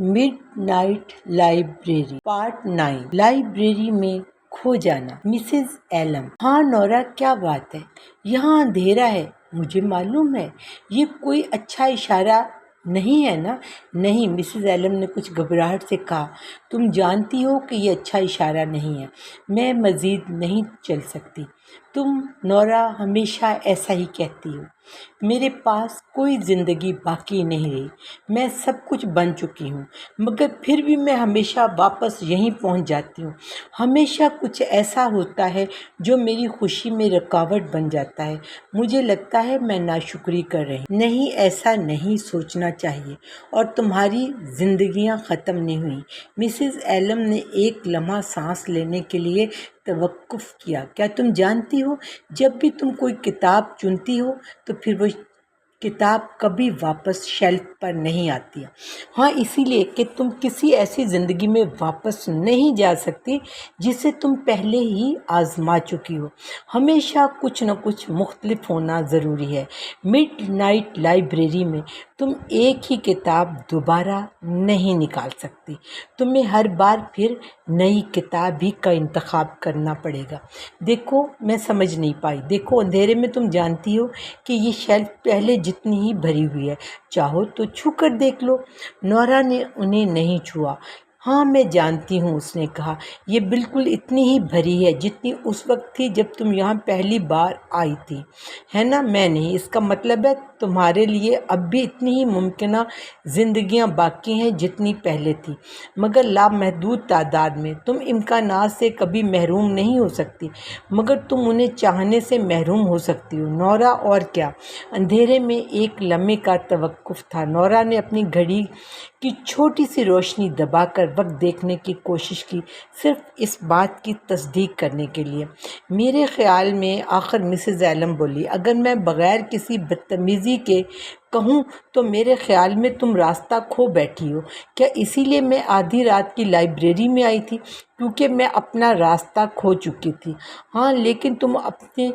Mid night library part 9। Library में खो जाना। Mrs alum. हाँ नोरा, क्या बात है? यहाँ अंधेरा है। मुझे मालूम है, ये कोई अच्छा इशारा नहीं है ना? नहीं, मिसेस एलम ने कुछ घबराहट से कहा। तुम जानती हो कि ये अच्छा इशारा नहीं है। मैं मज़ीद नहीं चल सकती। तुम नोरा हमेशा ऐसा ही कहती हो। मेरे पास कोई ज़िंदगी बाकी नहीं रही। मैं सब कुछ बन चुकी हूँ, मगर फिर भी मैं हमेशा वापस यहीं पहुँच जाती हूँ। हमेशा कुछ ऐसा होता है जो मेरी खुशी में रुकावट बन जाता है। मुझे लगता है मैं नाशुक्री कर रही। नहीं, ऐसा नहीं सोचना चाहिए। और तुम्हारी ज़िंदगियाँ ख़त्म नहीं हुई। मिसेस एलम ने एक लम्हा सांस लेने के लिए तवक्कुफ किया। क्या तुम जानती हो, जब भी तुम कोई किताब चुनती हो तो फिर वो किताब कभी वापस शेल्फ पर नहीं आती है। हाँ, इसीलिए कि तुम किसी ऐसी ज़िंदगी में वापस नहीं जा सकती जिसे तुम पहले ही आजमा चुकी हो। हमेशा कुछ न कुछ मुख्तलिफ होना ज़रूरी है। मिड नाइट लाइब्रेरी में तुम एक ही किताब दोबारा नहीं निकाल सकती। तुम्हें हर बार फिर नई किताब ही का इंतखाब करना पड़ेगा। देखो, मैं समझ नहीं पाई। देखो, अंधेरे में तुम जानती हो कि ये शेल्फ पहले जितनी ही भरी हुई है। चाहो तो छू कर देख लो। नोरा ने उन्हें नहीं छुआ। हाँ, मैं जानती हूँ, उसने कहा। ये बिल्कुल इतनी ही भरी है जितनी उस वक्त थी जब तुम यहाँ पहली बार आई थी, है ना? मैं नहीं। इसका मतलब है तुम्हारे लिए अब भी इतनी ही मुमकिन ज़िंदगियाँ बाकी हैं जितनी पहले थी, मगर लामहदूद तादाद में। तुम इम्कानात से कभी महरूम नहीं हो सकती, मगर तुम उन्हें चाहने से महरूम हो सकती हो। नोरा, और क्या? अंधेरे में एक लम्हे का तवक्कुफ था। नोरा ने अपनी घड़ी की छोटी सी रोशनी दबाकर वक्त देखने की कोशिश की, सिर्फ इस बात की तस्दीक करने के लिए। मेरे ख़्याल में, आखिर मिसेस एलम बोली, अगर मैं बग़ैर किसी बदतमीज़ी के कहूँ तो मेरे ख़्याल में तुम रास्ता खो बैठी हो। क्या इसीलिए मैं आधी रात की लाइब्रेरी में आई थी? क्योंकि मैं अपना रास्ता खो चुकी थी। हाँ, लेकिन तुम अपने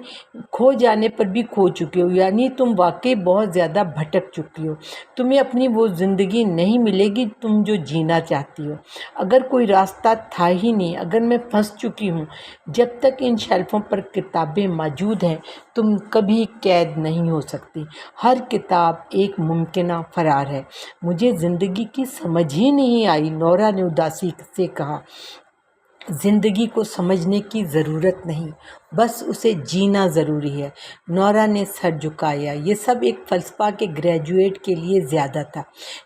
खो जाने पर भी खो चुकी हो, यानी तुम वाकई बहुत ज़्यादा भटक चुकी हो। तुम्हें अपनी वो ज़िंदगी नहीं मिलेगी तुम जो जीना चाहती हो। अगर कोई रास्ता था ही नहीं, अगर मैं फंस चुकी हूँ, जब तक इन शेल्फों पर किताबें मौजूद हैं तुम कभी कैद नहीं हो सकती। हर किताब एक मुमकिन फ़रार है। मुझे ज़िंदगी की समझ ही नहीं आई, नोरा ने उदासी से कहा। ज़िंदगी को समझने की ज़रूरत नहीं, बस उसे जीना ज़रूरी है। नोरा ने सर झुकाया। ये सब एक फ़लसफ़ा के ग्रेजुएट के लिए ज़्यादा था,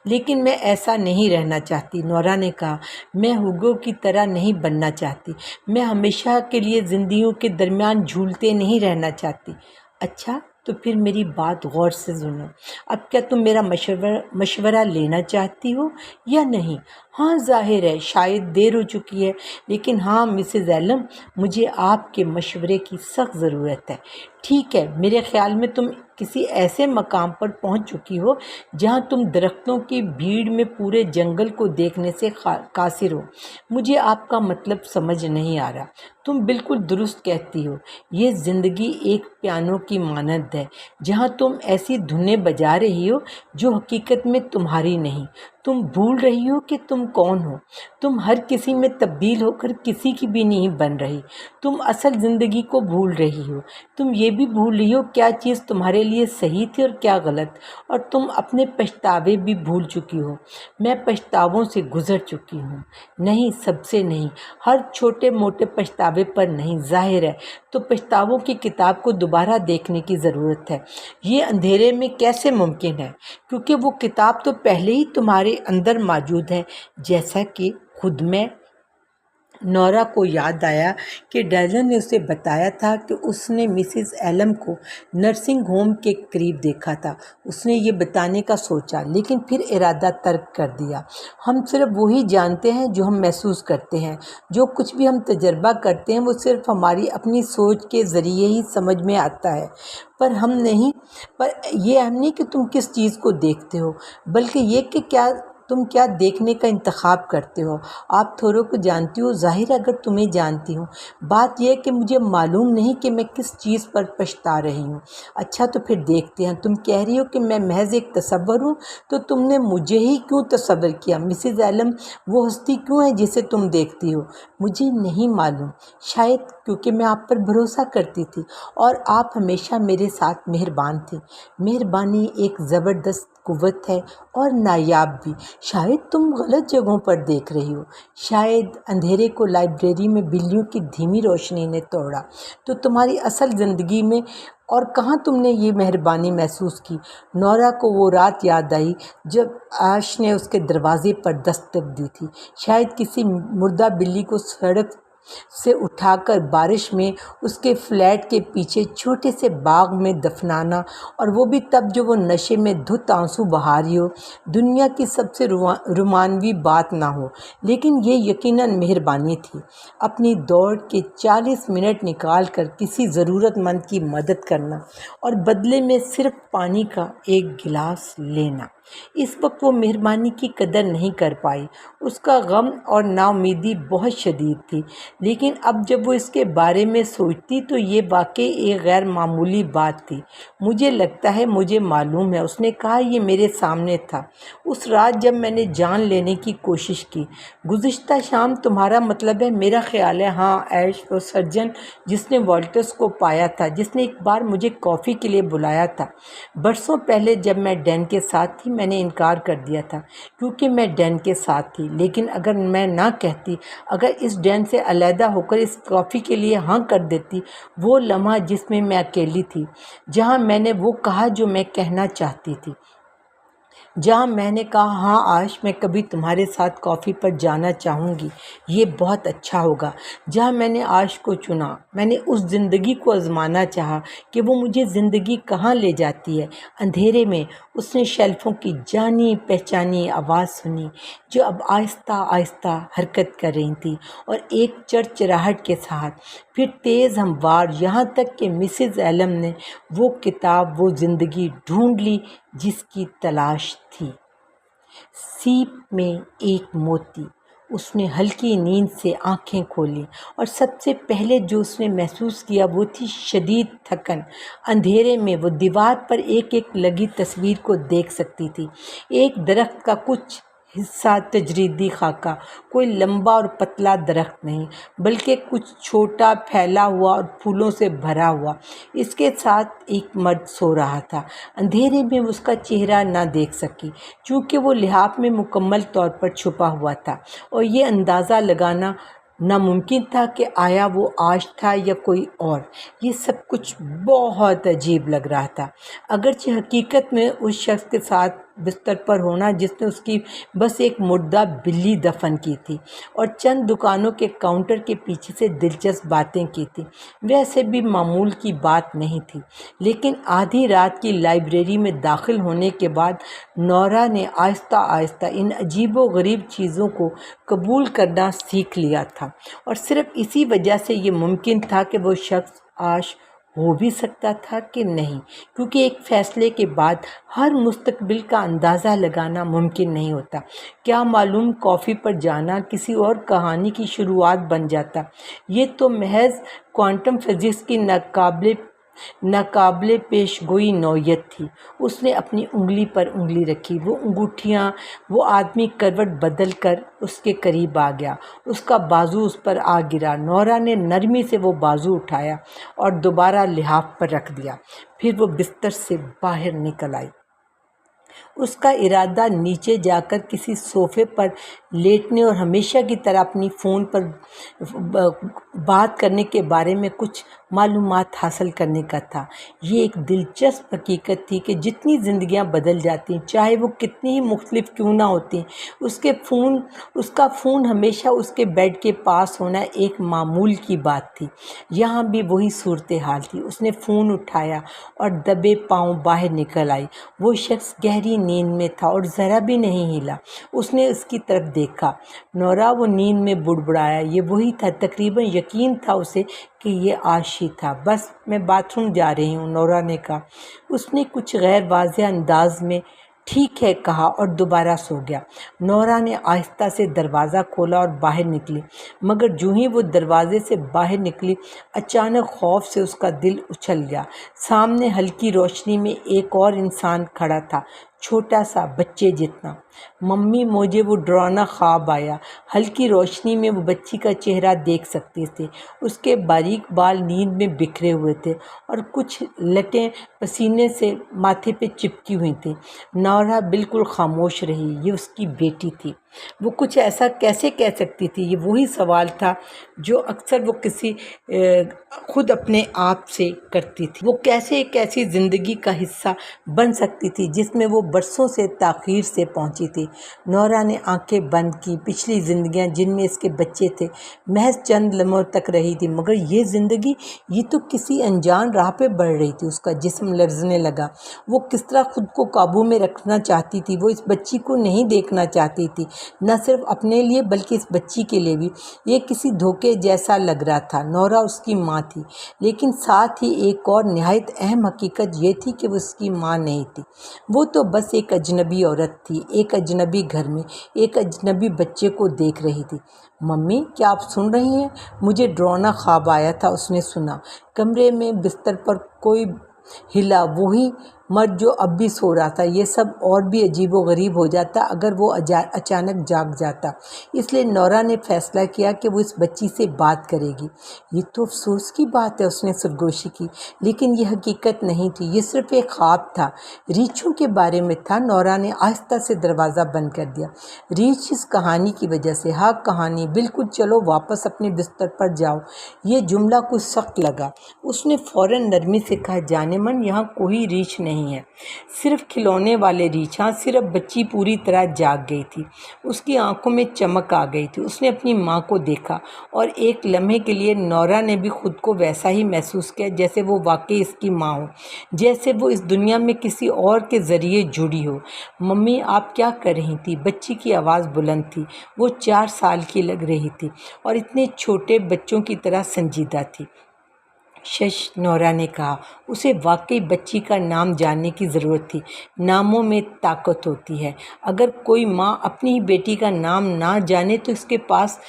लेकिन मैं ऐसा नहीं रहना चाहती, नोरा ने कहा। मैं हुगो की तरह नहीं बनना चाहती। मैं हमेशा के लिए ज़िंदगियों के दरमियान झूलते नहीं रहना चाहती। अच्छा, तो फिर मेरी बात गौर से सुनो। अब क्या तुम मेरा मशवरा लेना चाहती हो या नहीं? हाँ, ज़ाहिर है शायद देर हो चुकी है, लेकिन हाँ मिसेस एलम, मुझे आपके मशवरे की सख्त ज़रूरत है। ठीक है, मेरे ख़्याल में तुम किसी ऐसे मकाम पर पहुंच चुकी हो जहां तुम दरख्तों की भीड़ में पूरे जंगल को देखने से कासिर हो। मुझे आपका मतलब समझ नहीं आ रहा। तुम बिल्कुल दुरुस्त कहती हो। ये ज़िंदगी एक पियानो की मानद है, जहां तुम ऐसी धुनें बजा रही हो जो हकीकत में तुम्हारी नहीं। तुम भूल रही हो कि तुम कौन हो। तुम हर किसी में तब्दील होकर किसी की भी नहीं बन रही। तुम असल ज़िंदगी को भूल रही हो। तुम ये भी भूल रही हो क्या चीज़ तुम्हारे लिए सही थी और क्या गलत, और तुम अपने पछतावे भी भूल चुकी हो। मैं पछतावों से गुज़र चुकी हूँ। नहीं, सबसे नहीं, हर छोटे मोटे पछतावे पर नहीं। ज़ाहिर है तो पछतावों की किताब को दोबारा देखने की ज़रूरत है। ये अंधेरे में कैसे मुमकिन है? क्योंकि वो किताब तो पहले ही तुम्हारे अंदर मौजूद है, जैसा कि खुद में। नोरा को याद आया कि डैलन ने उसे बताया था कि उसने मिसेस एलम को नर्सिंग होम के करीब देखा था। उसने ये बताने का सोचा, लेकिन फिर इरादा तर्क कर दिया। हम सिर्फ वही जानते हैं जो हम महसूस करते हैं। जो कुछ भी हम तजर्बा करते हैं वो सिर्फ हमारी अपनी सोच के ज़रिए ही समझ में आता है। पर यह हम नहीं कि तुम किस चीज़ को देखते हो, बल्कि ये कि क्या تم کیا دیکھنے کا انتخاب کرتے ہو؟ آپ تھورو کو جانتی ہو؟ ظاہر ہے اگر تمہیں جانتی ہوں۔ بات یہ ہے کہ مجھے معلوم نہیں کہ میں کس چیز پر پچھتا رہی ہوں۔ اچھا تو پھر دیکھتے ہیں۔ تم کہہ رہی ہو کہ میں محض ایک تصور ہوں، تو تم نے مجھے ہی کیوں تصور کیا؟ مسز ایلم وہ ہستی کیوں ہے جسے تم دیکھتی ہو؟ مجھے نہیں معلوم، شاید کیونکہ میں آپ پر بھروسہ کرتی تھی اور آپ ہمیشہ میرے ساتھ مہربان تھے۔ مہربانی ایک زبردست قوت ہے اور نایاب بھی۔ شاید تم غلط جگہوں پر دیکھ رہی ہو۔ شاید اندھیرے کو لائبریری میں بلیوں کی دھیمی روشنی نے توڑا تو تمہاری اصل زندگی میں اور کہاں تم نے یہ مہربانی محسوس کی۔ نورا کو وہ رات یاد آئی جب آش نے اس کے دروازے پر دستک دی تھی۔ شاید کسی مردہ بلی کو سڑک سے اٹھا کر بارش میں اس کے فلیٹ کے پیچھے چھوٹے سے باغ میں دفنانا، اور وہ بھی تب جب وہ نشے میں دھت آنسو بہا رہی ہو۔ دنیا کی سب سے رومانوی بات نہ ہو، لیکن یہ یقیناً مہربانی تھی۔ اپنی دوڑ کے 40 منٹ نکال کر کسی ضرورت مند کی مدد کرنا اور بدلے میں صرف پانی کا ایک گلاس لینا۔ اس وقت وہ مہربانی کی قدر نہیں کر پائی۔ اس کا غم اور نا امیدی بہت شدید تھی، لیکن اب جب وہ اس کے بارے میں سوچتی تو یہ واقعی ایک غیر معمولی بات تھی۔ مجھے لگتا ہے مجھے معلوم ہے، اس نے کہا، یہ میرے سامنے تھا اس رات جب میں نے جان لینے کی کوشش کی۔ گزشتہ شام تمہارا مطلب ہے؟ میرا خیال ہے ہاں، ایش وہ سرجن جس نے والٹرس کو پایا تھا، جس نے ایک بار مجھے کافی کے لیے بلایا تھا۔ برسوں پہلے جب میں ڈین کے ساتھ تھی میں نے انکار کر دیا تھا کیونکہ میں ڈین کے ساتھ تھی، لیکن اگر میں نہ کہتی، اگر اس ڈین سے علیحدہ ہو کر اس کافی کے لیے ہاں کر دیتی، وہ لمحہ جس میں اکیلی تھی، جہاں میں نے وہ کہا جو میں کہنا چاہتی تھی، جہاں میں نے کہا ہاں آش میں کبھی تمہارے ساتھ کافی پر جانا چاہوں گی، یہ بہت اچھا ہوگا، جہاں میں نے آش کو چنا، میں نے اس زندگی کو آزمانا چاہا کہ وہ مجھے زندگی کہاں لے جاتی ہے۔ اندھیرے میں اس نے شیلفوں کی جانی پہچانی آواز سنی جو اب آہستہ آہستہ حرکت کر رہی تھی، اور ایک چرچراہٹ کے ساتھ پھر تیز ہموار، یہاں تک کہ مسز ایلم نے وہ کتاب، وہ زندگی ڈھونڈ لی جس کی تلاش تھی۔ سیپ میں ایک موتی۔ اس نے ہلکی نیند سے آنکھیں کھولیں اور سب سے پہلے جو اس نے محسوس کیا وہ تھی شدید تھکن۔ اندھیرے میں وہ دیوار پر ایک ایک لگی تصویر کو دیکھ سکتی تھی۔ ایک درخت کا کچھ حصہ تجریدی خاکہ، کوئی لمبا اور پتلا درخت نہیں، بلکہ کچھ چھوٹا پھیلا ہوا اور پھولوں سے بھرا ہوا۔ اس کے ساتھ ایک مرد سو رہا تھا۔ اندھیرے میں اس کا چہرہ نہ دیکھ سکی چونکہ وہ لحاف میں مکمل طور پر چھپا ہوا تھا، اور یہ اندازہ لگانا ناممکن تھا کہ آیا وہ آش تھا یا کوئی اور۔ یہ سب کچھ بہت عجیب لگ رہا تھا، اگرچہ حقیقت میں اس شخص کے ساتھ بستر پر ہونا جس نے اس کی بس ایک مردہ بلی دفن کی تھی اور چند دکانوں کے کاؤنٹر کے پیچھے سے دلچسپ باتیں کی تھی، ویسے بھی معمول کی بات نہیں تھی۔ لیکن آدھی رات کی لائبریری میں داخل ہونے کے بعد نورا نے آہستہ آہستہ ان عجیب و غریب چیزوں کو قبول کرنا سیکھ لیا تھا، اور صرف اسی وجہ سے یہ ممکن تھا کہ وہ شخص آش ہو بھی سکتا تھا کہ نہیں، کیونکہ ایک فیصلے کے بعد ہر مستقبل کا اندازہ لگانا ممکن نہیں ہوتا۔ کیا معلوم کافی پر جانا کسی اور کہانی کی شروعات بن جاتا۔ یہ تو محض کوانٹم فزکس کی ناقابل پیش گوئی نوعیت تھی۔ اس نے اپنی انگلی پر انگلی رکھی، وہ انگوٹھیاں، وہ آدمی کروٹ بدل کر اس کے قریب آ گیا، اس کا بازو اس پر آ گرا۔ نورا نے نرمی سے وہ بازو اٹھایا اور دوبارہ لحاف پر رکھ دیا، پھر وہ بستر سے باہر نکل آئی۔ اس کا ارادہ نیچے جا کر کسی صوفے پر لیٹنے اور ہمیشہ کی طرح اپنی فون پر بات کرنے کے بارے میں کچھ معلومات حاصل کرنے کا تھا۔ یہ ایک دلچسپ حقیقت تھی کہ جتنی زندگیاں بدل جاتی ہیں، چاہے وہ کتنی ہی مختلف کیوں نہ ہوتی، اس کا فون ہمیشہ اس کے بیڈ کے پاس ہونا ایک معمول کی بات تھی۔ یہاں بھی وہی صورتحال تھی۔ اس نے فون اٹھایا اور دبے پاؤں باہر نکل آئی۔ وہ شخص گہری نیند میں تھا اور ذرا بھی نہیں ہلا۔ اس نے اس کی طرف دیکھا۔ نورا وہ نیند میں بڑبڑایا، یہ وہی تھا، تقریباً یقین تھا اسے کہ یہ آش ہی تھا۔ بس میں باتھ روم جا رہی ہوں، نورا نے کہا۔ اس نے کچھ غیر واضح انداز میں ٹھیک ہے کہا اور دوبارہ سو گیا۔ نورا نے آہستہ سے دروازہ کھولا اور باہر نکلی، مگر جو ہی وہ دروازے سے باہر نکلی اچانک خوف سے اس کا دل اچھل گیا۔ سامنے ہلکی روشنی میں ایک اور انسان کھڑا تھا، چھوٹا سا، بچے جتنا۔ ممی مجھے وہ ڈراؤنا خواب آیا۔ ہلکی روشنی میں وہ بچی کا چہرہ دیکھ سکتے تھے۔ اس کے باریک بال نیند میں بکھرے ہوئے تھے اور کچھ لٹیں پسینے سے ماتھے پہ چپکی ہوئی تھیں۔ نورا بالکل خاموش رہی۔ یہ اس کی بیٹی تھی۔ وہ کچھ ایسا کیسے کہہ سکتی تھی؟ یہ وہی سوال تھا جو اکثر وہ خود اپنے آپ سے کرتی تھی۔ وہ کیسے ایک ایسی زندگی کا حصہ بن سکتی تھی جس میں وہ برسوں سے تاخیر سے پہنچی تھی؟ نورا نے آنکھیں بند کی۔ پچھلی زندگیاں جن میں اس کے بچے تھے محض چند لمحوں تک رہی تھی، مگر یہ زندگی، یہ تو کسی انجان راہ پہ بڑھ رہی تھی۔ اس کا جسم لرزنے لگا۔ وہ کس طرح خود کو قابو میں رکھنا چاہتی تھی؟ وہ اس بچی کو نہیں دیکھنا چاہتی تھی، نہ صرف اپنے لیے بلکہ اس بچی کے لیے بھی۔ یہ کسی دھوکے جیسا لگ رہا تھا۔ نورا اس کی ماں تھی، لیکن ساتھ ہی ایک اور نہایت اہم حقیقت یہ تھی کہ وہ اس کی ماں نہیں تھی۔ وہ تو بس ایک اجنبی عورت تھی، ایک اجنبی گھر میں ایک اجنبی بچے کو دیکھ رہی تھی۔ ممی، کیا آپ سن رہی ہیں؟ مجھے ڈراؤنا خواب آیا تھا۔ اس نے سنا۔ کمرے میں بستر پر کوئی ہلا، وہی مرد جو اب بھی سو رہا تھا۔ یہ سب اور بھی عجیب و غریب ہو جاتا اگر وہ اچانک جاگ جاتا، اس لیے نورا نے فیصلہ کیا کہ وہ اس بچی سے بات کرے گی۔ یہ تو افسوس کی بات ہے، اس نے سرگوشی کی، لیکن یہ حقیقت نہیں تھی، یہ صرف ایک خواب تھا، ریچھوں کے بارے میں تھا۔ نورا نے آہستہ سے دروازہ بند کر دیا۔ ریچھ اس کہانی کی وجہ سے؟ ہاں، کہانی، بالکل۔ چلو واپس اپنے بستر پر جاؤ۔ یہ جملہ کچھ سخت لگا۔ اس نے فوراً نرمی سے کہا، جانے من، یہاں کوئی ریچھ نہیں ہے، صرف کھلونے والے ریچھ۔ ہاں، صرف بچی پوری طرح جاگ گئی تھی۔ اس کی آنکھوں میں چمک آ گئی تھی۔ اس نے اپنی ماں کو دیکھا اور ایک لمحے کے لیے نورا نے بھی خود کو ویسا ہی محسوس کیا جیسے وہ واقعی اس کی ماں ہو، جیسے وہ اس دنیا میں کسی اور کے ذریعے جڑی ہو۔ ممی، آپ کیا کر رہی تھی؟ بچی کی آواز بلند تھی۔ وہ 4 سال کی لگ رہی تھی اور اتنے چھوٹے بچوں کی طرح سنجیدہ تھی۔ شش، نورا نے کہا۔ اسے واقعی بچی کا نام جاننے کی ضرورت تھی۔ ناموں میں طاقت ہوتی ہے۔ اگر کوئی ماں اپنی ہی بیٹی کا نام نہ جانے تو اس کے پاس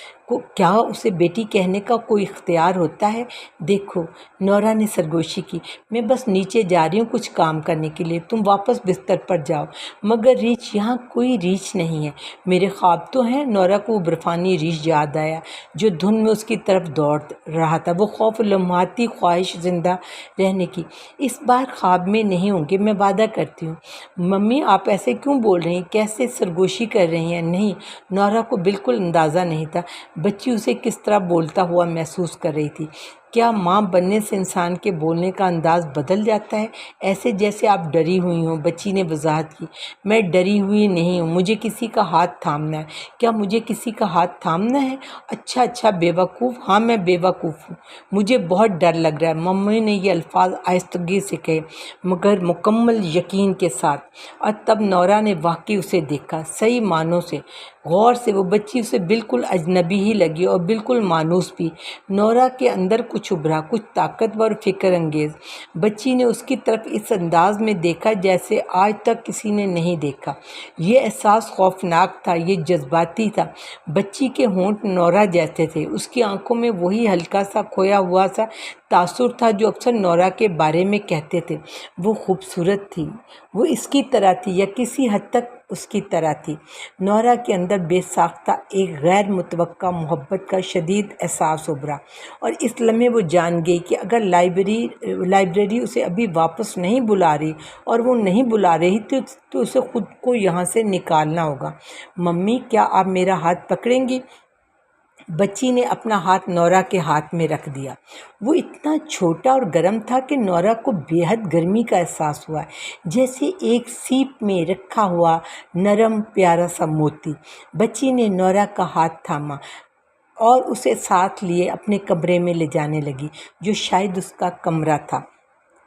کیا اسے بیٹی کہنے کا کوئی اختیار ہوتا ہے؟ دیکھو، نورا نے سرگوشی کی، میں بس نیچے جا رہی ہوں کچھ کام کرنے کے لیے، تم واپس بستر پر جاؤ۔ مگر ریچھ، یہاں کوئی ریچھ نہیں ہے۔ میرے خواب تو ہیں۔ نورا کو وہ برفانی ریچھ یاد آیا جو دھند میں اس کی طرف دوڑ رہا تھا۔ وہ خوف، لمحاتی خواہش زندہ رہنے کی۔ اس بار خواب میں نہیں ہوں گے، میں وعدہ کرتی ہوں۔ ممی، آپ ایسے کیوں بول رہی ہیں؟ کیسے سرگوشی کر رہی ہیں؟ نہیں، نورا کو بالکل اندازہ نہیں تھا بچی اسے کس طرح بولتا ہوا محسوس کر رہی تھی۔ کیا ماں بننے سے انسان کے بولنے کا انداز بدل جاتا ہے؟ ایسے جیسے آپ ڈری ہوئی ہوں، بچی نے وضاحت کی۔ میں ڈری ہوئی نہیں ہوں، مجھے کسی کا ہاتھ تھامنا ہے۔ کیا مجھے کسی کا ہاتھ تھامنا ہے؟ اچھا، بے وقوف۔ ہاں، میں بے وقوف ہوں، مجھے بہت ڈر لگ رہا ہے۔ ممی نے یہ الفاظ آہستگی سے کہے مگر مکمل یقین کے ساتھ، اور تب نورا نے واقعی اسے دیکھا، صحیح معنوں سے، غور سے۔ وہ بچی اسے بالکل اجنبی ہی لگی اور بالکل مانوس بھی۔ نورا کے اندر کچھ ابھرا، کچھ طاقتور، فکر انگیز۔ بچی نے اس کی طرف اس انداز میں دیکھا جیسے آج تک کسی نے نہیں دیکھا۔ یہ احساس خوفناک تھا، یہ جذباتی تھا۔ بچی کے ہونٹ نورا جیسے تھے، اس کی آنکھوں میں وہی ہلکا سا کھویا ہوا سا تاثر تھا جو اکثر نورا کے بارے میں کہتے تھے۔ وہ خوبصورت تھی، وہ اس کی طرح تھی یا کسی حد تک اس کی طرح تھی۔ نورا کے اندر بے ساختہ ایک غیر متوقع محبت کا شدید احساس ابھرا، اور اس لمحے وہ جان گئی کہ اگر لائبریری اسے ابھی واپس نہیں بلا رہی، اور وہ نہیں بلا رہی تو اسے خود کو یہاں سے نکالنا ہوگا۔ ممی، کیا آپ میرا ہاتھ پکڑیں گی؟ بچی نے اپنا ہاتھ نورا کے ہاتھ میں رکھ دیا۔ وہ اتنا چھوٹا اور گرم تھا کہ نورا کو بے حد گرمی کا احساس ہوا، جیسے ایک سیپ میں رکھا ہوا نرم پیارا سا موتی۔ بچی نے نورا کا ہاتھ تھاما اور اسے ساتھ لیے اپنے کمرے میں لے جانے لگی، جو شاید اس کا کمرہ تھا۔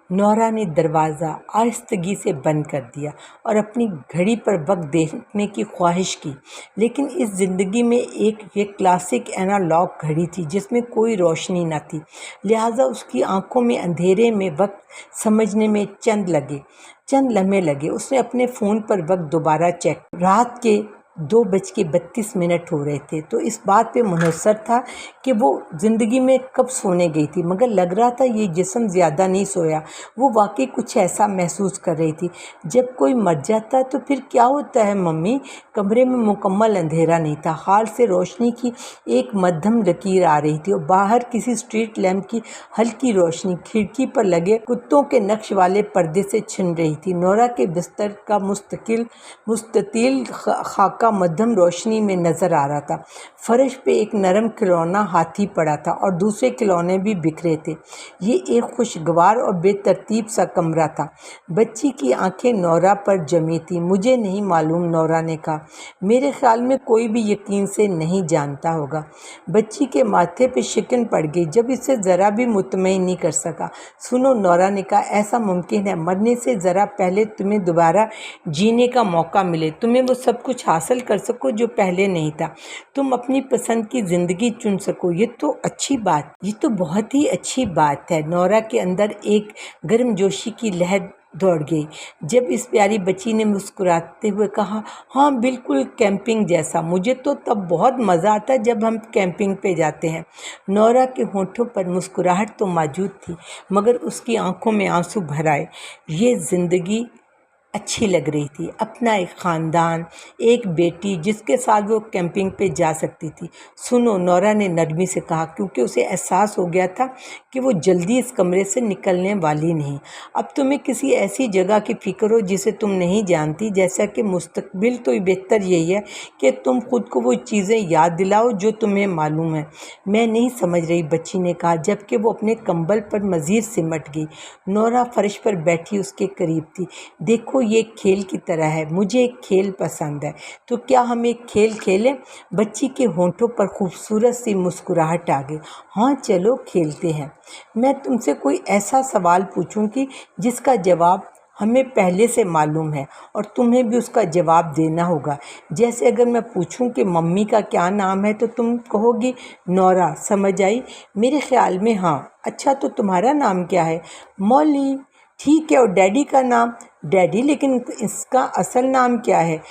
नौरा ने दरवाज़ा आहिस्तगी से बंद कर दिया और अपनी घड़ी पर वक्त देखने की ख्वाहिश की, लेकिन इस ज़िंदगी में ये क्लासिक एनालॉग घड़ी थी जिसमें कोई रोशनी न थी, लिहाजा उसकी आंखों में अंधेरे में वक्त समझने में चंद लम्हे लगे। उसने अपने फ़ोन पर वक्त दोबारा चेक, रात के 2:32 हो रहे थे, तो इस बात पे मुनहसर था कि वो ज़िंदगी में कब सोने गई थी, मगर लग रहा था ये जिस्म ज़्यादा नहीं सोया। वो वाकई कुछ ऐसा महसूस कर रही थी, जब कोई मर जाता तो फिर क्या होता है मम्मी? कमरे में मुकम्मल अंधेरा नहीं था, हाल से रोशनी की एक मध्यम लकीर आ रही थी और बाहर किसी स्ट्रीट लैंप की हल्की रोशनी खिड़की पर लगे कुत्तों के नक्श वाले पर्दे से छिन रही थी। नौरा के बिस्तर का मुस्ततिल खाका मध्यम रोशनी में नजर आ रहा था। फर्श पे एक नरम खिलौना हाथी पड़ा था और दूसरे खिलौने भी बिखरे थे। ये एक खुशगवार और बेतरतीब सा कमरा था। बच्ची की आंखें नौरा पर जमी थी। मुझे नहीं मालूम, नौरा ने कहा। मेरे ख्याल में कोई भी यकीन से नहीं जानता होगा। बच्ची के माथे पे शिकन पड़ गई जब इसे ज़रा भी मुतमईन नहीं कर सका। सुनो, नौरा ने कहा, ऐसा मुमकिन है मरने से ज़रा पहले तुम्हें दोबारा जीने का मौका मिले, तुम्हें वो सब कुछ हासिल कर सको जो पहले नहीं था, तुम अपनी पसंद की ज़िंदगी चुन सको। ये तो बहुत ही अच्छी बात है। नौरा के अंदर एक गर्मजोशी की लहर दौड़ गई जब इस प्यारी बच्ची ने मुस्कुराते हुए कहा, हाँ बिल्कुल कैंपिंग जैसा। मुझे तो तब बहुत मज़ा आता है जब हम कैंपिंग पे जाते हैं। नौरा के होठों पर मुस्कुराहट तो मौजूद थी, मगर उसकी आंखों में आंसू भर आए। ये ज़िंदगी अच्छी लग रही थी, अपना एक ख़ानदान, एक बेटी जिसके साथ वो कैंपिंग पे जा सकती थी। सुनो, नौरा ने नरमी से कहा, क्योंकि उसे एहसास हो गया था कि वो जल्दी इस कमरे से निकलने वाली नहीं। अब तुम्हें किसी ऐसी जगह की फ़िक्र हो जिसे तुम नहीं जानती, जैसा कि मुस्तकबिल, तो बेहतर यही है कि तुम खुद को वो चीज़ें याद दिलाओ जो तुम्हें मालूम है। मैं नहीं समझ रही, बच्ची ने कहा, जबकि वो अपने कंबल पर मज़ीद सिमट गई। नौरा फर्श पर बैठी उसके करीब थी। देखो, ये खेल की तरह है, मुझे एक खेल पसंद है, तो क्या हम एक खेल खेलें? बच्ची के होंठों पर खूबसूरत सी मुस्कुराहट आ गई। हाँ चलो खेलते हैं। मैं तुमसे कोई ऐसा सवाल पूछूंगी जिसका जवाब हमें पहले से मालूम है और तुम्हें भी उसका जवाब देना होगा। जैसे अगर मैं पूछूं कि मम्मी का क्या नाम है तो तुम कहोगी नौरा, समझ आई? मेरे ख्याल में हाँ। अच्छा, तो तुम्हारा नाम क्या है? मौली। ठीक है, और डैडी का नाम? डैडी, लेकिन इसका असल नाम क्या है?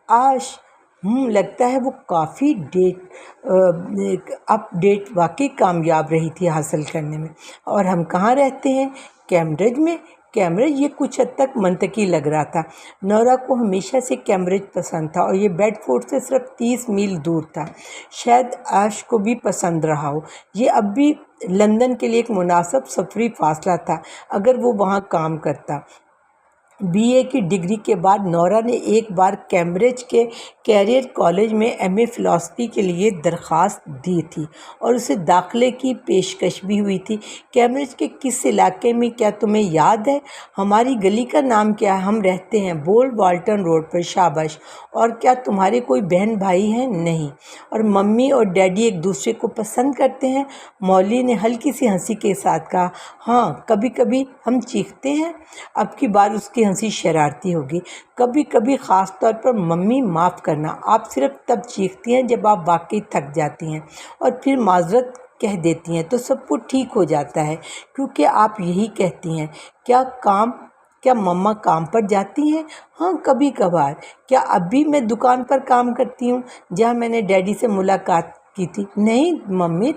आश। लगता है वो काफ़ी अपडेट वाकई कामयाब रही थी हासिल करने में। और हम कहाँ रहते हैं? कैम्ब्रिज में। कैम्ब्रिज, ये कुछ हद तक मंतकी लग रहा था। नौरा को हमेशा से कैम्ब्रिज पसंद था और ये बेडफोर्ड से सिर्फ 30 मील दूर था। शायद आश को भी पसंद रहा हो। ये अब भी लंदन के लिए एक मुनासिब सफरी फासला था अगर वो वहाँ काम करता। बीए की डिग्री के बाद नौरा ने एक बार कैम्ब्रिज के कैरियर कॉलेज में एमए फ़िलासफ़ी के लिए दरख्वास्त दी थी और उसे दाखिले की पेशकश भी हुई थी। कैम्ब्रिज के किस इलाके में, क्या तुम्हें याद है? हमारी गली का नाम क्या है? हम रहते हैं बोल वाल्टन रोड पर। शाबाश। और क्या तुम्हारे कोई बहन भाई हैं? नहीं। और मम्मी और डैडी एक दूसरे को पसंद करते हैं? मौली ने हल्की सी हंसी के साथ कहा, हाँ कभी कभी हम चीखते हैं। अब की बार उसकी हंसी शरारती होगी। कभी कभी ख़ास तौर पर मम्मी, माफ़ करना, आप सिर्फ तब चीखती हैं जब आप वाकई थक जाती हैं और फिर माजरत कह देती हैं तो सब कुछ ठीक हो जाता है, क्योंकि आप यही कहती हैं। क्या मम्मा काम पर जाती हैं? हाँ कभी कभार। क्या अब भी मैं दुकान पर काम करती हूँ जहाँ मैंने डैडी से मुलाकात की थी? नहीं मम्मी,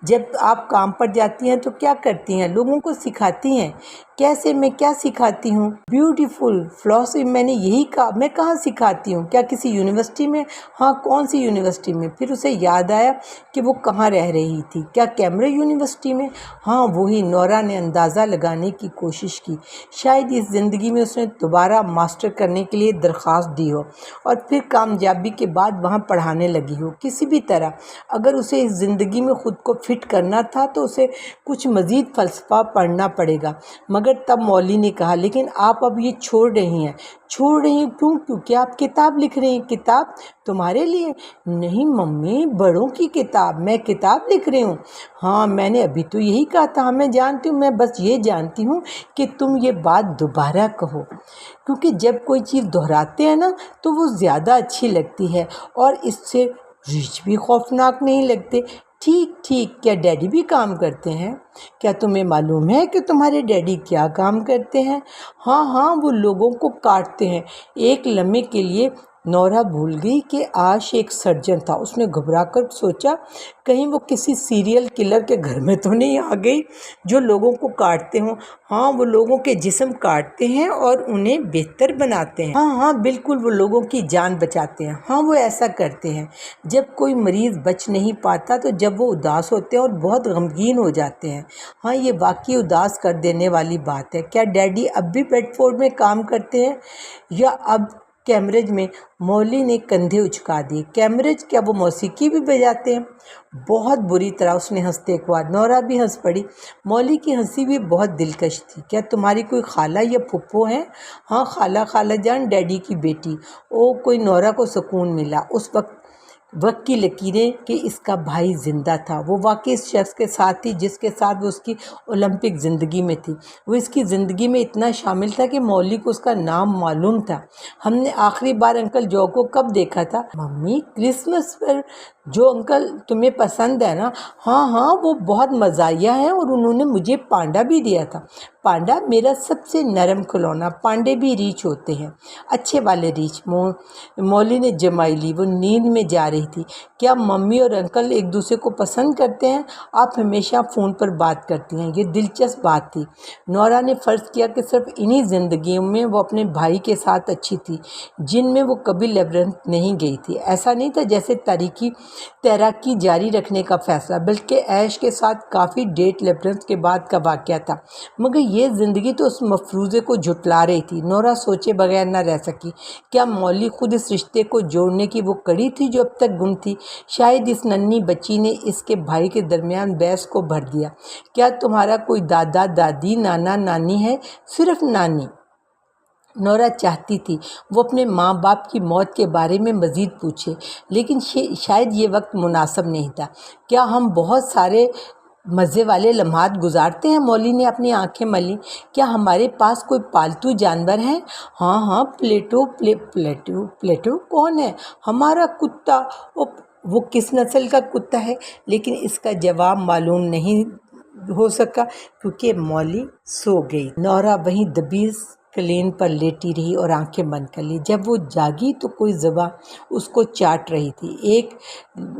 जब आप काम पर जाती हैं तो क्या करती हैं? लोगों को सिखाती हैं। कैसे? मैं क्या सिखाती हूँ? Beautiful philosophy. मैंने यही कहा। मैं कहाँ सिखाती हूँ? क्या किसी यूनिवर्सिटी में? हाँ, कौन सी यूनिवर्सिटी में? फिर उसे याद आया कि वो कहाँ रह रही थी। क्या कैम्ब्रिज यूनिवर्सिटी में? हाँ वही। नौरा ने अंदाज़ा लगाने की कोशिश की। शायद इस ज़िंदगी में उसने दोबारा मास्टर करने के लिए दरख्वास्त दी हो और फिर कामयाबी के बाद वहाँ पढ़ाने लगी हो। किसी भी तरह अगर उसे इस ज़िंदगी में ख़ुद को फिट करना था तो उसे कुछ मज़ीद फ़लसफ़ा पढ़ना पड़ेगा, मगर मगर तब मौली ने कहा, लेकिन आप अब ये छोड़ रही हैं। छोड़ रही हैं क्यों? क्योंकि आप किताब लिख रही हैं। किताब तुम्हारे लिए? नहीं मम्मी, बड़ों की किताब। मैं किताब लिख रही हूँ? हाँ, मैंने अभी तो यही कहा था। मैं जानती हूँ, मैं बस ये जानती हूँ कि तुम ये बात दोबारा कहो, क्योंकि जब कोई चीज़ दोहराते हैं ना तो वो ज़्यादा अच्छी लगती है और इससे रिच भी खौफनाक नहीं लगते। ठीक ठीक, क्या डैडी भी काम करते हैं? क्या तुम्हें मालूम है कि तुम्हारे डैडी क्या काम करते हैं? हाँ हाँ, वो लोगों को काटते हैं। एक लम्हे के लिए नौरा भूल गई कि आश एक सर्जन था। उसने घबरा कर सोचा, कहीं वो किसी सीरियल किलर के घर में तो नहीं आ गई जो लोगों को काटते हों। हाँ, वो लोगों के जिस्म काटते हैं और उन्हें बेहतर बनाते हैं। हाँ हाँ बिल्कुल, वो लोगों की जान बचाते हैं। हाँ, वो ऐसा करते हैं। जब कोई मरीज़ बच नहीं पाता तो जब वो उदास होते हैं और बहुत गमगीन हो जाते हैं। हाँ, ये वाकई उदास कर देने वाली बात है। क्या डैडी अब भी बेडफोर्ड में काम करते हैं या अब कैम्ब्रिज में? मौली ने कंधे उचका दिए। कैम्ब्रिज? क्या वो मौसीकी भी बजाते हैं? बहुत बुरी तरह उसने हंसते एक बार। नौरा भी हंस पड़ी। मौली की हंसी भी बहुत दिलकश थी। क्या तुम्हारी कोई खाला या फुप्पो हैं? हाँ, खाला जान, डैडी की बेटी। ओ, कोई नौरा को सुकून मिला। उस वक्त की लकीरें कि इसका भाई ज़िंदा था। वो वाकई इस शख्स के साथ थी जिसके साथ वो उसकी ओलंपिक ज़िंदगी में थी। वो इसकी ज़िंदगी में इतना शामिल था कि मौली को उसका नाम मालूम था। हमने आखिरी बार अंकल जो को कब देखा था? मम्मी, क्रिसमस पर। जो अंकल तुम्हें पसंद है ना? हाँ हाँ, वो बहुत मज़ाहिया है और उन्होंने मुझे पांडा भी दिया था। पांडा? मेरा सबसे नरम खिलौना। पांडे भी रीछ होते हैं, अच्छे वाले रीछ। मौली ने जमाई ली। वो नींद में जा रही थी। क्या मम्मी और अंकल एक दूसरे को पसंद करते हैं? आप हमेशा फ़ोन पर बात करती हैं। ये दिलचस्प बात थी। नौरा ने फ़र्ज़ किया कि सिर्फ इन्हीं ज़िंदगियों में वो अपने भाई के साथ अच्छी थी जिनमें वो कभी लेबरंथ नहीं गई थी। ऐसा नहीं था जैसे तैराकी जारी रखने का फ़ैसला, बल्कि ऐश के साथ काफ़ी डेट लेबरंथ के बाद का वाक़या था। मगर ये ज़िंदगी तो उस मफरूज़े को झुटला रही थी। नौरा सोचे बगैर न रह सकी। क्या मौली खुद इस रिश्ते को जोड़ने की वो कड़ी थी जो अब तक गुम थी? शायद इस नन्ही बच्ची ने इसके भाई के दरमियान बहस को भर दिया। क्या तुम्हारा कोई दादा दादी नाना नानी है? सिर्फ नानी। नौरा चाहती थी वो अपने माँ बाप की मौत के बारे में मज़ीद पूछे, लेकिन शायद ये वक्त मुनासिब नहीं था। क्या हम बहुत सारे मज़े वाले लम्हात गुजारते हैं? मौली ने अपनी आंखें मली। क्या हमारे पास कोई पालतू जानवर है? हाँ हाँ, प्लेटो कौन है? हमारा कुत्ता। वो किस नस्ल का कुत्ता है? लेकिन इसका जवाब मालूम नहीं हो सका क्योंकि मौली सो गई। नौरा वहीं दबी कलीन पर लेटी रही और आंखें बंद कर ली। जब वो जागी तो कोई ज़बां उसको चाट रही थी। एक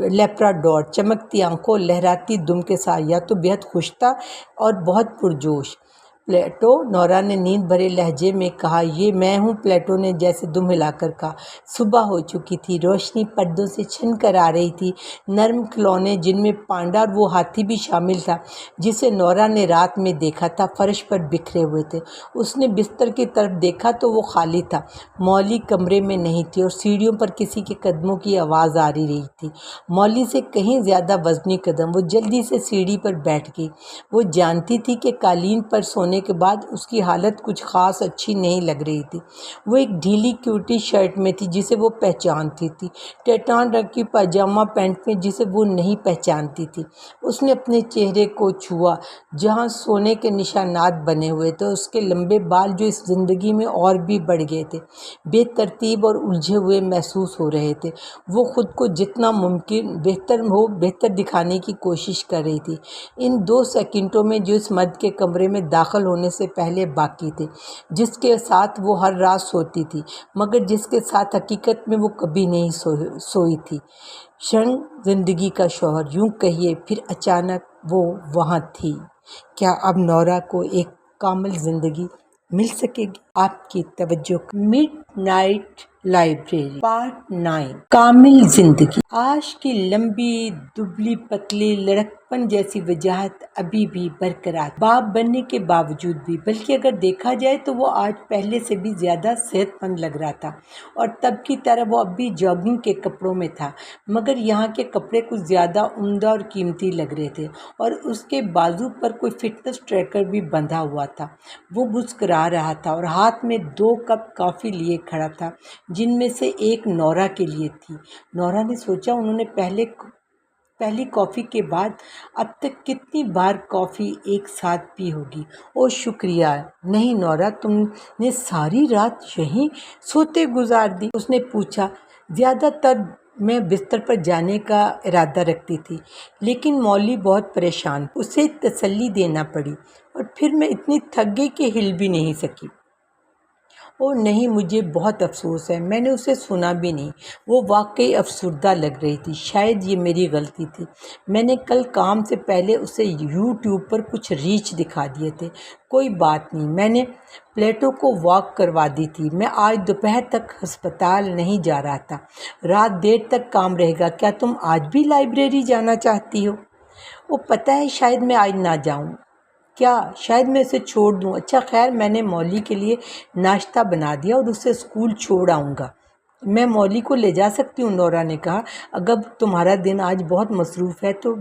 लेप्राडोर चमकती आंखों, लहराती दुम के साथ, या तो बेहद खुश था और बहुत पुरजोश। प्लेटो, नौरा ने नींद भरे लहजे में कहा। ये मैं हूँ, प्लेटो ने जैसे दुम हिलाकर कहा। सुबह हो चुकी थी। रोशनी पर्दों से छिन कर आ रही थी। नर्म खिलौने, जिनमें पांडा और वो हाथी भी शामिल था जिसे नौरा ने रात में देखा था, फर्श पर बिखरे हुए थे। उसने बिस्तर की तरफ देखा तो वो खाली था। मौली कमरे में नहीं थी और सीढ़ियों पर किसी के कदमों की आवाज़ आ रही थी। मौली से कहीं ज़्यादा वजनी कदम। वो जल्दी से सीढ़ी पर बैठ गई। वो जानती थी कि कालीन पर सोने के बाद उसकी हालत कुछ ख़ास अच्छी नहीं लग रही थी। वो एक ढीली क्यूटी शर्ट में थी जिसे वो पहचानती थी, टैटान रंग की पाजामा पैंट में जिसे वो नहीं पहचानती थी। उसने अपने चेहरे को छुआ जहाँ सोने के निशानात बने हुए थे। उसके लंबे बाल जो इस ज़िंदगी में और भी बढ़ गए थे, बेतरतीब और उलझे हुए महसूस हो रहे थे। वो ख़ुद को जितना मुमकिन बेहतर दिखाने की कोशिश कर रही थी इन 2 सेकंडों में जो इस मर्द के कमरे में दाखिल होने से पहले बाकी थे, जिसके साथ वो हर रात सोती थी मगर जिसके साथ हकीकत में वो कभी नहीं सोई थी। क्षण जिंदगी का शौहर, यूं कहिए। फिर अचानक वो वहाँ थी। क्या अब नौरा को एक कामिल जिंदगी मिल सकेगी? आपकी तवज्जो। मिडनाइट लाइब्रेरी पार्ट 9, कामिल जिंदगी। आश की लंबी दुबली पतली लड़क बचपन जैसी वजाहत अभी भी बरकरार, बाप बनने के बावजूद भी। बल्कि अगर देखा जाए तो वो आज पहले से भी ज़्यादा सेहतमंद लग रहा था, और तब की तरह वो अब भी जॉगिंग के कपड़ों में था, मगर यहाँ के कपड़े कुछ ज़्यादा उम्दा और कीमती लग रहे थे, और उसके बाजू पर कोई फिटनेस ट्रैकर भी बंधा हुआ था। वो मुस्कुरा रहा था और हाथ में 2 कप कॉफ़ी लिए खड़ा था, जिनमें से एक नौरा के लिए थी। नौरा ने सोचा, उन्होंने पहली कॉफ़ी के बाद अब तक कितनी बार कॉफ़ी एक साथ पी होगी। ओ शुक्रिया। नहीं नौरा, तुमने सारी रात यहीं सोते गुजार दी? उसने पूछा। ज़्यादातर मैं बिस्तर पर जाने का इरादा रखती थी, लेकिन मौली बहुत परेशान, उसे तसल्ली देना पड़ी, और फिर मैं इतनी थक गई कि हिल भी नहीं सकी। ओह नहीं, मुझे बहुत अफसोस है, मैंने उसे सुना भी नहीं। वो वाकई अफसुर्दा लग रही थी। शायद ये मेरी गलती थी। मैंने कल काम से पहले उसे यूट्यूब पर कुछ रीच दिखा दिए थे। कोई बात नहीं, मैंने प्लेटो को वॉक करवा दी थी। मैं आज दोपहर तक अस्पताल नहीं जा रहा था। रात देर तक काम रहेगा। क्या तुम आज भी लाइब्रेरी जाना चाहती हो? वो पता है, शायद मैं आज ना जाऊं। क्या? शायद मैं इसे छोड़ दूं। अच्छा खैर, मैंने मौली के लिए नाश्ता बना दिया और उसे स्कूल छोड़ आऊँगा। मैं मौली को ले जा सकती हूँ, नौरा ने कहा। अगर तुम्हारा दिन आज बहुत मसरूफ़ है तो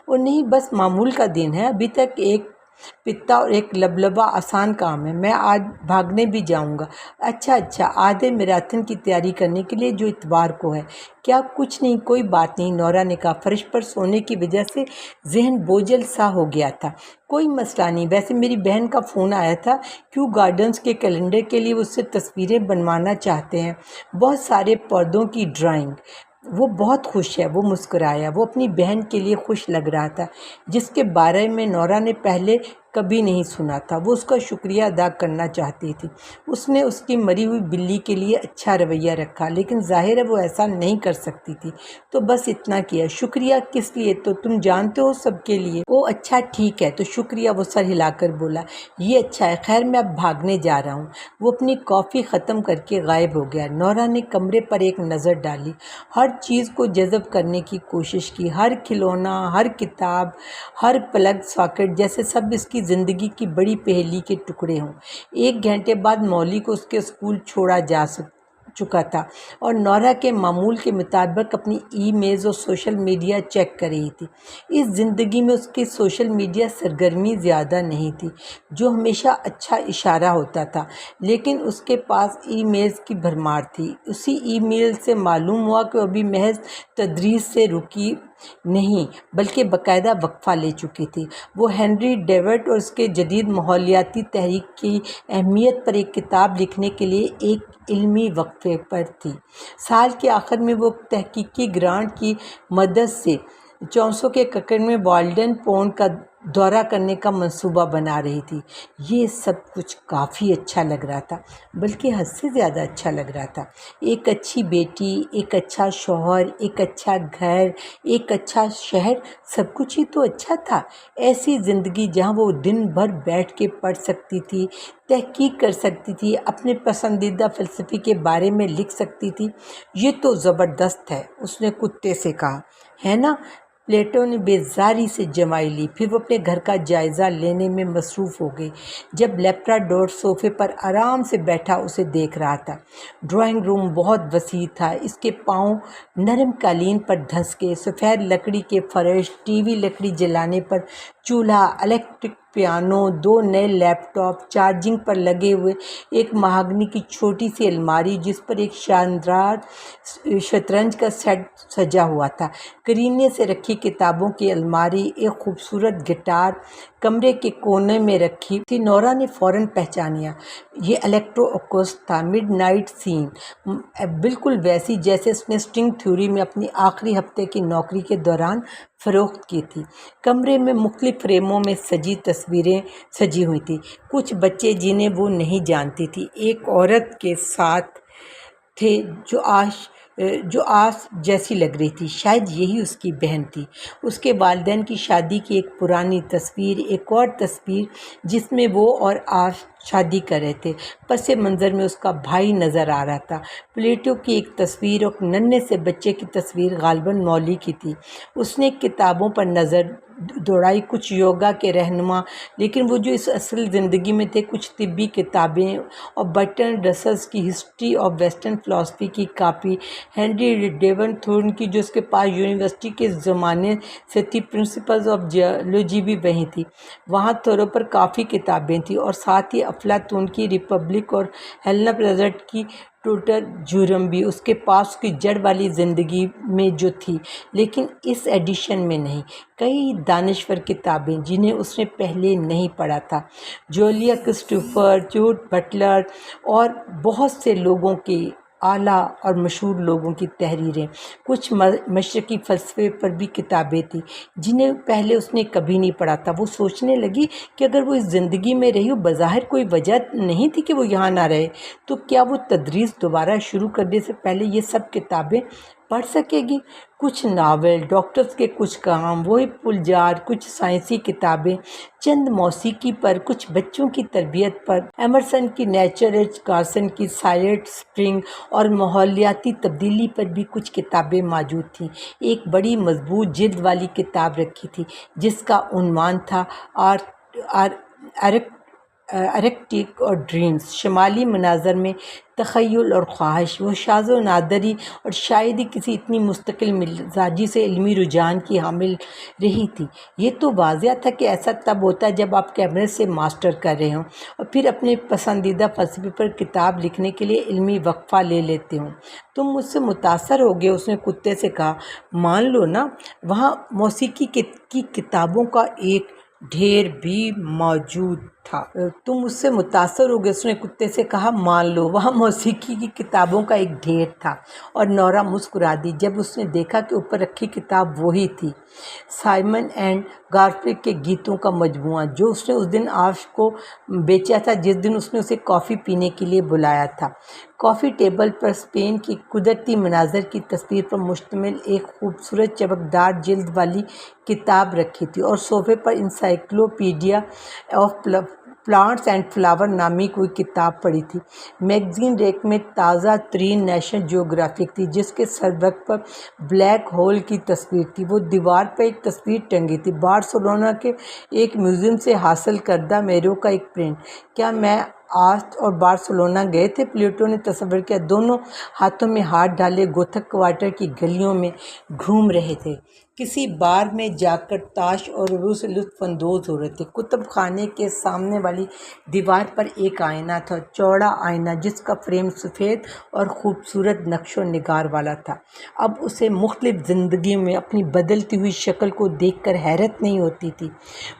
और नहीं, बस मामूल का दिन है। अभी तक एक पित्ता और एक लबलबा आसान काम है। मैं आज भागने भी जाऊंगा। अच्छा, आधे मैराथन की तैयारी करने के लिए, जो इतवार को है। क्या? कुछ नहीं, कोई बात नहीं, नौरा ने कहा। फर्श पर सोने की वजह से जहन बोझल सा हो गया था। कोई मसला नहीं। वैसे मेरी बहन का फ़ोन आया था, क्यों गार्डन्स के कैलेंडर के लिए उससे तस्वीरें बनवाना चाहते हैं, बहुत सारे पौधों की ड्राइंग। वो बहुत खुश है। वो मुस्कुराया। वो अपनी बहन के लिए खुश लग रहा था, जिसके बारे में नौरा ने पहले कभी नहीं सुना था। वो उसका शुक्रिया अदा करना चाहती थी। उसने उसकी मरी हुई बिल्ली के लिए अच्छा रवैया रखा, लेकिन जाहिर है वो ऐसा नहीं कर सकती थी, तो बस इतना किया। शुक्रिया किस लिए? तो तुम जानते हो, सबके लिए। ओ अच्छा ठीक है, तो शुक्रिया, वो सर हिलाकर बोला। ये अच्छा है। खैर मैं अब भागने जा रहा हूँ। वो अपनी कॉफ़ी ख़त्म करके गायब हो गया। नौरा ने कमरे पर एक नज़र डाली, हर चीज़ को जज़ब करने की कोशिश की। हर खिलौना, हर किताब, हर प्लग सॉकेट, जैसे सब इसकी ज़िंदगी की बड़ी पहेली के टुकड़े हों। 1 घंटे बाद मौली को उसके स्कूल छोड़ा जा चुका था, और नौरा के मामूल के मुताबिक अपनी ईमेल्स और सोशल मीडिया चेक कर रही थी। इस ज़िंदगी में उसकी सोशल मीडिया सरगर्मी ज़्यादा नहीं थी, जो हमेशा अच्छा इशारा होता था, लेकिन उसके पास ईमेल्स की भरमार थी। उसी ईमेल से मालूम हुआ कि अभी महज तदरीस से रुकी नहीं, बल्कि बाकायदा वक्फ़ा ले चुकी थी। वो हेनरी डेविड और उसके जदीद माहौलियाती तहरीक की अहमियत पर एक किताब लिखने के लिए एक इल्मी वक्फ़े पर थी। साल के आखिर में वो तहकीकी ग्रांट की मदद से 400 के ककड़ में वाल्डन पौंड का दौरा करने का मंसूबा बना रही थी। ये सब कुछ काफ़ी अच्छा लग रहा था, बल्कि हद से ज़्यादा अच्छा लग रहा था। एक अच्छी बेटी, एक अच्छा शौहर, एक अच्छा घर, एक अच्छा शहर, सब कुछ ही तो अच्छा था। ऐसी ज़िंदगी जहाँ वो दिन भर बैठ के पढ़ सकती थी, तहकीक कर सकती थी, अपने पसंदीदा फ़लसफ़े के बारे में लिख सकती थी। ये तो ज़बरदस्त है, उसने कुत्ते से कहा। है ना? प्लेटो ने बेजारी से जमाई ली। फिर वो अपने घर का जायज़ा लेने में मसरूफ़ हो गई। जब लेप्राडोर सोफ़े पर आराम से बैठा उसे देख रहा था। ड्राइंग रूम बहुत वसी था। इसके पाँव नरम कालीन पर धंस के, सफ़ेद लकड़ी के फर्श, टीवी लकड़ी जलाने पर चूल्हा, इलेक्ट्रिक पियानो, 2 नए लैपटॉप, चार्जिंग पर लगे हुए, एक महागनी की छोटी सी अलमारी जिस पर एक शानदार शतरंज का सेट सजा हुआ था, करीने से रखी किताबों की अलमारी, एक खूबसूरत गिटार कमरे के कोने में रखी थी। नौरा ने फ़ौरन पहचानिया, ये इलेक्ट्रो अकोस्ट था, मिडनाइट सीन, बिल्कुल वैसी जैसे उसने स्ट्रिंग थ्योरी में अपनी आखिरी हफ्ते की नौकरी के दौरान फ़रोख्त की थी। कमरे में मुख्तलिफ फ्रेमों में सजी तस्वीरें सजी हुई थी। कुछ बच्चे जिन्हें वो नहीं जानती थी एक औरत के साथ थे, जो جو آس جیسی لگ رہی تھی، شاید یہی اس کی بہن تھی۔ اس کے والدین کی شادی کی ایک پرانی تصویر، ایک اور تصویر جس میں وہ اور آس شادی کر رہے تھے، پس منظر میں اس کا بھائی نظر آ رہا تھا۔ پلیٹو کی ایک تصویر اور ننھے سے بچے کی تصویر غالباً مولی کی تھی۔ اس نے کتابوں پر نظر دوڑائی، کچھ یوگا کے رہنما، لیکن وہ جو اس اصل زندگی میں تھے، کچھ طبی کتابیں اور برٹرنڈ رسلز کی ہسٹری آف ویسٹرن فلاسفی کی کاپی، ہنری ڈیون تھورن کی جو اس کے پاس یونیورسٹی کے زمانے سے تھی، پرنسپلز آف جیولوجی بھی وہیں تھی۔ وہاں تھورو پر کافی کتابیں تھیں اور ساتھ ہی افلاطون کی ریپبلک اور ہیلنا پریزٹ کی ٹوٹر جورم بھی اس کے پاس اس کی جڑ والی زندگی میں جو تھی، لیکن اس ایڈیشن میں نہیں۔ کئی دانشور کتابیں جنہیں اس نے پہلے نہیں پڑھا تھا، جولیا کرسٹوفر، جوڈ بٹلر اور بہت سے لوگوں کی اعلیٰ اور مشہور لوگوں کی تحریریں، کچھ مشرقی فلسفے پر بھی کتابیں تھیں جنہیں پہلے اس نے کبھی نہیں پڑھا تھا۔ وہ سوچنے لگی کہ اگر وہ اس زندگی میں رہی ہو، بظاہر کوئی وجہ نہیں تھی کہ وہ یہاں نہ رہے، تو کیا وہ تدریس دوبارہ شروع کرنے سے پہلے یہ سب کتابیں پڑھ سکے گی؟ کچھ ناول، ڈاکٹرز کے کچھ کام، وہی پلجار، کچھ سائنسی کتابیں، چند موسیقی پر، کچھ بچوں کی تربیت پر، ایمرسن کی نیچر، ایچ کارسن کی سائلنٹ اسپرنگ اور ماحولیاتی تبدیلی پر بھی کچھ کتابیں موجود تھیں۔ ایک بڑی مضبوط جلد والی کتاب رکھی تھی جس کا عنوان تھا آرکٹک اور ڈریمز، شمالی مناظر میں تخیل اور خواہش۔ وہ شاذ و نادری اور شاید ہی کسی اتنی مستقل مزاجی سے علمی رجحان کی حامل رہی تھی۔ یہ تو واضح تھا کہ ایسا تب ہوتا ہے جب آپ کیمرے سے ماسٹر کر رہے ہوں اور پھر اپنے پسندیدہ فلسفے پر کتاب لکھنے کے لیے علمی وقفہ لے لیتے ہوں۔ تم مجھ سے متاثر ہو گئے، اس نے کتے سے کہا۔ مان لو نا، وہاں موسیقی کی کتابوں کا ایک ڈھیر بھی موجود تھا۔ تم مجھ سے متاثر ہو گئے، اس نے کتے سے کہا۔ مان لو، وہاں موسیقی کی کتابوں کا ایک ڈھیر تھا، اور نورا مسکرا دی جب اس نے دیکھا کہ اوپر رکھی کتاب وہی تھی، سائمن اینڈ گارفنکل کے گیتوں کا مجموعہ جو اس نے اس دن آش کو بیچا تھا جس دن اس نے اسے کافی پینے کے لیے بلایا تھا۔ کافی ٹیبل پر اسپین کی قدرتی مناظر کی تصویر پر مشتمل ایک خوبصورت چمکدار جلد والی کتاب رکھی تھی، اور صوفے پر encyclopedia of plants and flower نامی کوئی کتاب پڑی تھی۔ میگزین ریک میں تازہ ترین نیشنل جیوگرافک تھی جس کے سربرق پر بلیک ہول کی تصویر تھی۔ وہ دیوار پر ایک تصویر ٹنگی تھی، بارسلونا کے ایک میوزیم سے حاصل کردہ میرو کا ایک پرنٹ۔ کیا میں آست اور بارسلونا گئے تھے؟ پلیٹو نے تصور کیا۔ دونوں ہاتھوں میں ہاتھ ڈالے گوتھک کوارٹر کی گلیوں میں گھوم رہے تھے، کسی بار میں جا کر تاش اور رولو سے لطف اندوز ہو رہے تھے۔ کتب خانے کے سامنے والی دیوار پر ایک آئینہ تھا، چوڑا آئینہ جس کا فریم سفید اور خوبصورت نقش و نگار والا تھا۔ اب اسے مختلف زندگیوں میں اپنی بدلتی ہوئی شکل کو دیکھ کر حیرت نہیں ہوتی تھی۔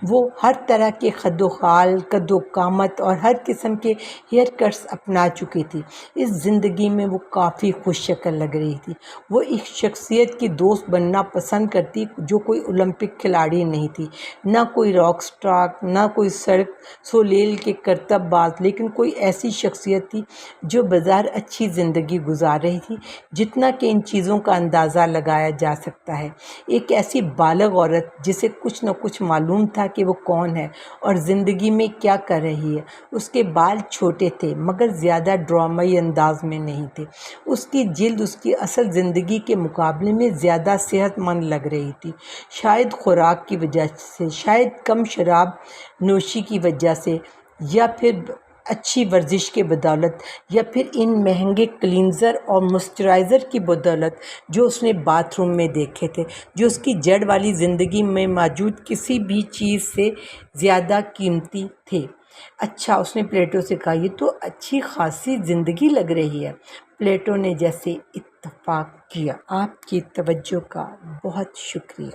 وہ ہر طرح کے خد و خال، قد و قامت اور ہر قسم کے ہیئر کٹس اپنا چکی تھی۔ اس زندگی میں وہ کافی خوش شکل لگ رہی تھی۔ وہ ایک شخصیت کی دوست بننا پسند کرتی جو کوئی اولمپک کھلاڑی نہیں تھی، نہ کوئی راک سٹار، نہ کوئی سرک سولیل کے کرتب باز، لیکن کوئی ایسی شخصیت تھی جو بظاہر اچھی زندگی گزار رہی تھی، جتنا کہ ان چیزوں کا اندازہ لگایا جا سکتا ہے۔ ایک ایسی بالغ عورت جسے کچھ نہ کچھ معلوم تھا کہ وہ کون ہے اور زندگی میں کیا کر رہی ہے۔ اس کے بال چھوٹے تھے مگر زیادہ ڈرامائی انداز میں نہیں تھے۔ اس کی جلد اس کی اصل زندگی کے مقابلے میں زیادہ صحت مند لگ رہی تھی، شاید خوراک کی وجہ سے، شاید کم شراب نوشی کی وجہ سے، یا پھر اچھی ورزش کے بدولت، یا پھر ان مہنگے کلینزر اور موئسچرائزر کی بدولت جو اس نے باتھ روم میں دیکھے تھے، جو اس کی جڑ والی زندگی میں موجود کسی بھی چیز سے زیادہ قیمتی تھے۔ اچھا، اس نے پلیٹو سے کہا، یہ تو اچھی خاصی زندگی لگ رہی ہے۔ پلیٹو نے جیسے اتفاق کیا۔ آپ کی توجہ کا بہت شکریہ۔